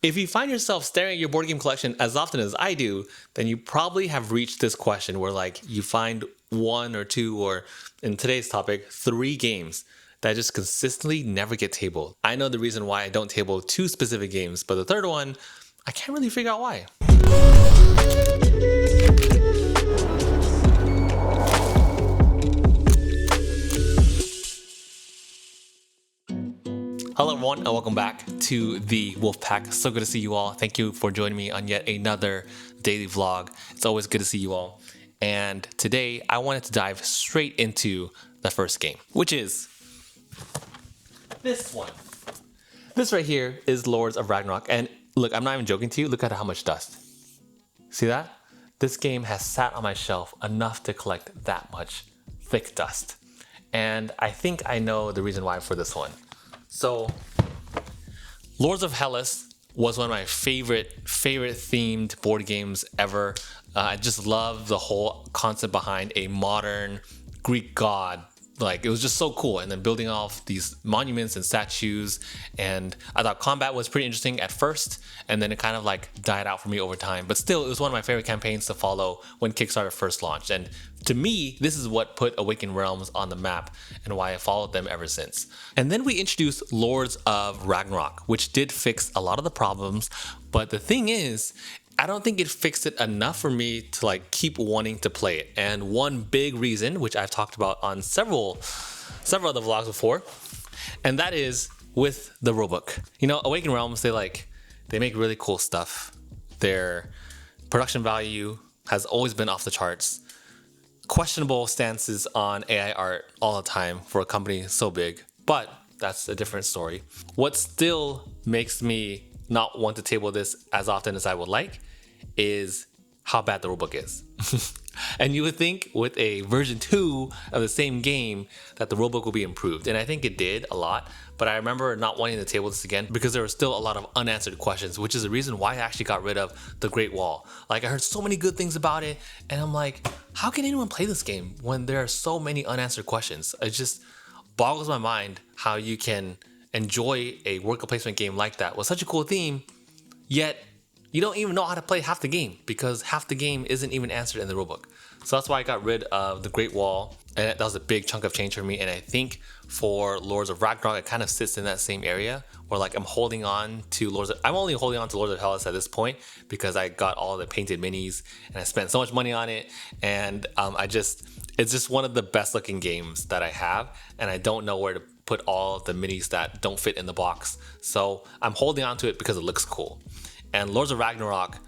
If you find yourself staring at your board game collection as often as I do, then you probably have reached this question where like you find one or two, or in today's topic, 3 games that just consistently never get tabled. I know the reason why I don't table 2 specific games, but the third one, I can't really figure out why. Hello everyone and welcome back to the Wolfpack. So good to see you all. Thank you for joining me on yet another daily vlog. It's always good to see you all. And today I wanted to dive straight into the first game, which is this one. This right here is Lords of Ragnarok. And look, I'm not even joking to you. Look at how much dust. See that? This game has sat on my shelf enough to collect that much thick dust. And I think I know the reason why for this one. So, Lords of Hellas was one of my favorite themed board games ever. I just love the whole concept behind a modern Greek god. Like, it was just so cool. And then building off these monuments and statues. And I thought combat was pretty interesting at first. And then it kind of like died out for me over time. But still, it was one of my favorite campaigns to follow when Kickstarter first launched. And to me, this is what put Awakened Realms on the map and why I followed them ever since. And then we introduced Lords of Ragnarok, which did fix a lot of the problems. But the thing is, I don't think it fixed it enough for me to like keep wanting to play it. And one big reason, which I've talked about on several other vlogs before, and that is with the rulebook. You know, Awakened Realms, they make really cool stuff. Their production value has always been off the charts. Questionable stances on AI art all the time for a company so big, but that's a different story. What still makes me not want to table this as often as I would like is how bad the rulebook is. And you would think with a version 2 of the same game that the rulebook will be improved. And I think it did a lot, but I remember not wanting to table this again because there were still a lot of unanswered questions, which is the reason why I actually got rid of the Great Wall. Like, I heard so many good things about it, and I'm like, how can anyone play this game when there are so many unanswered questions? It just boggles my mind how you can enjoy a worker placement game like that with such a cool theme, yet you don't even know how to play half the game because half the game isn't even answered in the rulebook. So that's why I got rid of the Great Wall, and that was a big chunk of change for me. And I think for Lords of Ragnarok, it kind of sits in that same area where like I'm only holding on to Lords of Hellas at this point because I got all the painted minis and I spent so much money on it, and it's just one of the best looking games that I have, and I don't know where to put all the minis that don't fit in the box. So I'm holding on to it because it looks cool. And Lords of Ragnarok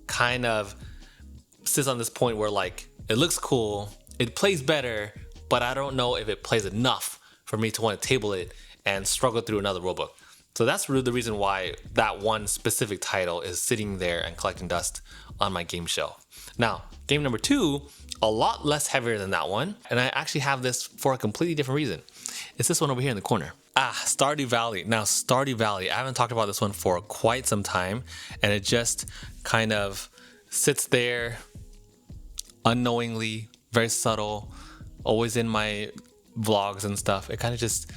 kind of sits on this point where like it looks cool, it plays better, but I don't know if it plays enough for me to want to table it and struggle through another rulebook. So that's really the reason why that one specific title is sitting there and collecting dust on my game shelf. Now, game number 2, a lot less heavier than that one, and I actually have this for a completely different reason. It's this one over here in the corner. Stardew Valley. Now, Stardew Valley, I haven't talked about this one for quite some time, and it just kind of sits there unknowingly, very subtle, always in my vlogs and stuff. It kind of just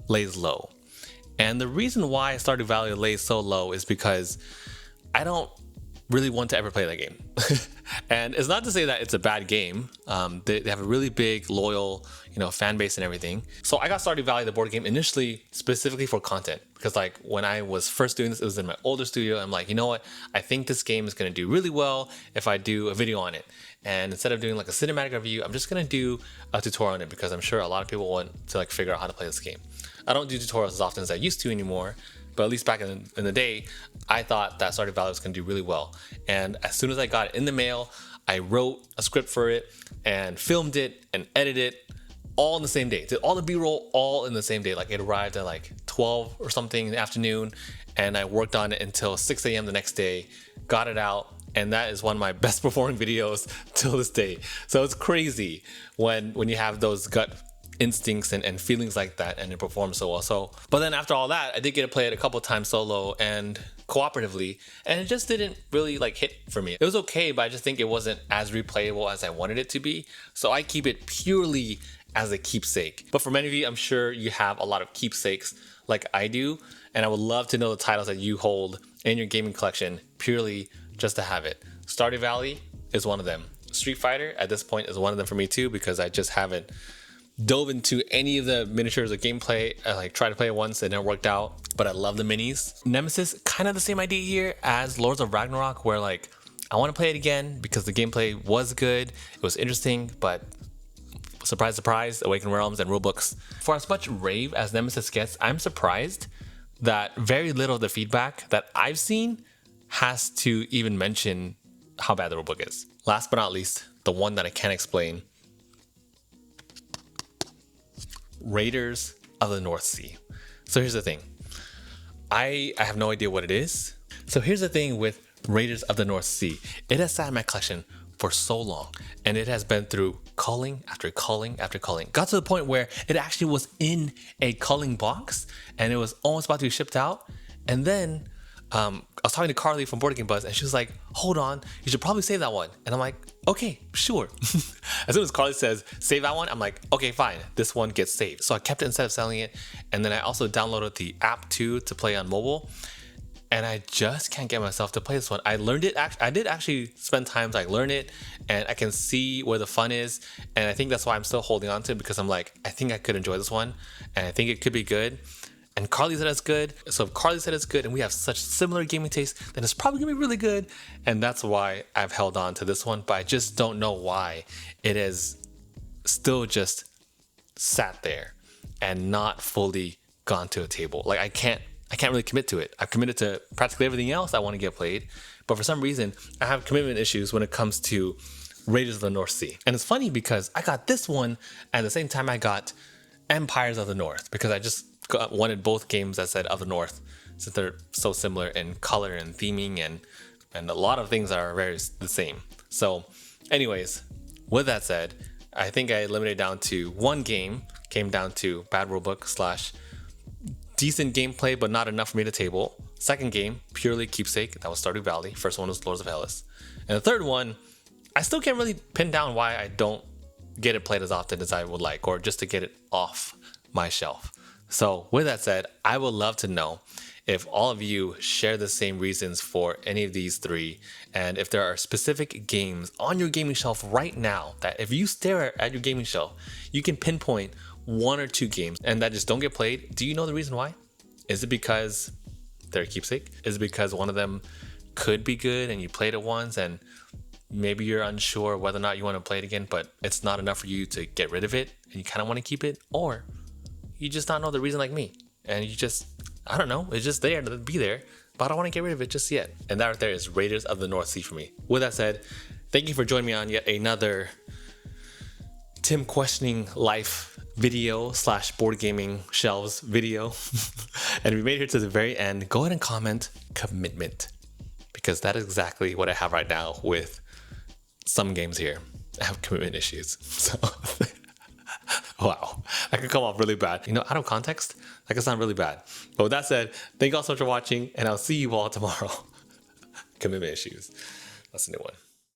lays low. And the reason why Stardew Valley lays so low is because I don't really want to ever play that game. And it's not to say that it's a bad game. They have a really big, loyal, fan base and everything. So I got Stardew Valley, the board game, initially specifically for content. Because like when I was first doing this, it was in my older studio. I'm like, you know what? I think this game is going to do really well if I do a video on it. And instead of doing like a cinematic review, I'm just going to do a tutorial on it because I'm sure a lot of people want to like figure out how to play this game. I don't do tutorials as often as I used to anymore. But at least back in the day, I thought that Stardew Valley was going to do really well. And as soon as I got it in the mail, I wrote a script for it and filmed it and edited it all in the same day. Did all the B-roll all in the same day. Like it arrived at like 12 or something in the afternoon, and I worked on it until 6 a.m. the next day, got it out, and that is one of my best performing videos till this day. So it's crazy when you have those gut instincts and feelings like that and it performs so well. So, but then after all that, I did get to play it a couple of times solo and cooperatively, and it just didn't really like hit for me. It was okay, but I just think it wasn't as replayable as I wanted it to be. So I keep it purely as a keepsake. But for many of you, I'm sure you have a lot of keepsakes like I do, and I would love to know the titles that you hold in your gaming collection purely just to have it. Stardew Valley is one of them. Street Fighter at this point is one of them for me too, because I just haven't dove into any of the miniatures or gameplay. I like tried to play it once, it never worked out, but I love the minis. Nemesis, kind of the same idea here as Lords of Ragnarok, where like I want to play it again because the gameplay was good, it was interesting, but surprise, surprise, Awakened Realms and rulebooks. For as much rave as Nemesis gets, I'm surprised that very little of the feedback that I've seen has to even mention how bad the rulebook is. Last but not least, the one that I can't explain, Raiders of the North Sea. So here's the thing. I have no idea what it is. So here's the thing with Raiders of the North Sea. It has sat in my collection for so long, and it has been through culling after culling after culling. Got to the point where it actually was in a culling box and it was almost about to be shipped out. And then I was talking to Carly from Board Game Buzz, and she was like, hold on, you should probably save that one. And I'm like, okay, sure. As soon as Carly says, save that one, I'm like, okay, fine, this one gets saved. So I kept it instead of selling it. And then I also downloaded the app too to play on mobile. And I just can't get myself to play this one. I learned it, I did actually spend time to like learn it, and I can see where the fun is. And I think that's why I'm still holding on to it, because I'm like, I think I could enjoy this one, and I think it could be good. And Carly said it's good. So if Carly said it's good and we have such similar gaming tastes, then it's probably gonna be really good. And that's why I've held on to this one, but I just don't know why it has still just sat there and not fully gone to a table. Like I can't really commit to it. I've committed to practically everything else I want to get played, but for some reason I have commitment issues when it comes to Raiders of the North Sea. And it's funny because I got this one at the same time I got Empires of the North, because I just wanted both games that said of the North, since they're so similar in color and theming and a lot of things are very the same. So anyways, with that said, I think I eliminated down to one game, came down to bad rulebook / decent gameplay but not enough for me to table. Second game, purely keepsake, that was Stardew Valley. First one was Lords of Hellas. And the third one, I still can't really pin down why I don't get it played as often as I would like, or just to get it off my shelf. So with that said, I would love to know if all of you share the same reasons for any of these three, and if there are specific games on your gaming shelf right now that if you stare at your gaming shelf, you can pinpoint one or two games and that just don't get played. Do you know the reason why? Is it because they're a keepsake? Is it because one of them could be good and you played it once and maybe you're unsure whether or not you want to play it again, but it's not enough for you to get rid of it and you kind of want to keep it? Or you just not know the reason like me, and you just, I don't know, it's just there to be there, but I don't want to get rid of it just yet. And that right there is Raiders of the North Sea for me. With that said, thank you for joining me on yet another Tim questioning life video / board gaming shelves video. And if you made it here to the very end, go ahead and comment commitment, because that is exactly what I have right now with some games here. I have commitment issues. So wow, that could come off really bad. You know, out of context, that could sound really bad. But with that said, thank you all so much for watching, and I'll see you all tomorrow. Commitment issues. That's a new one.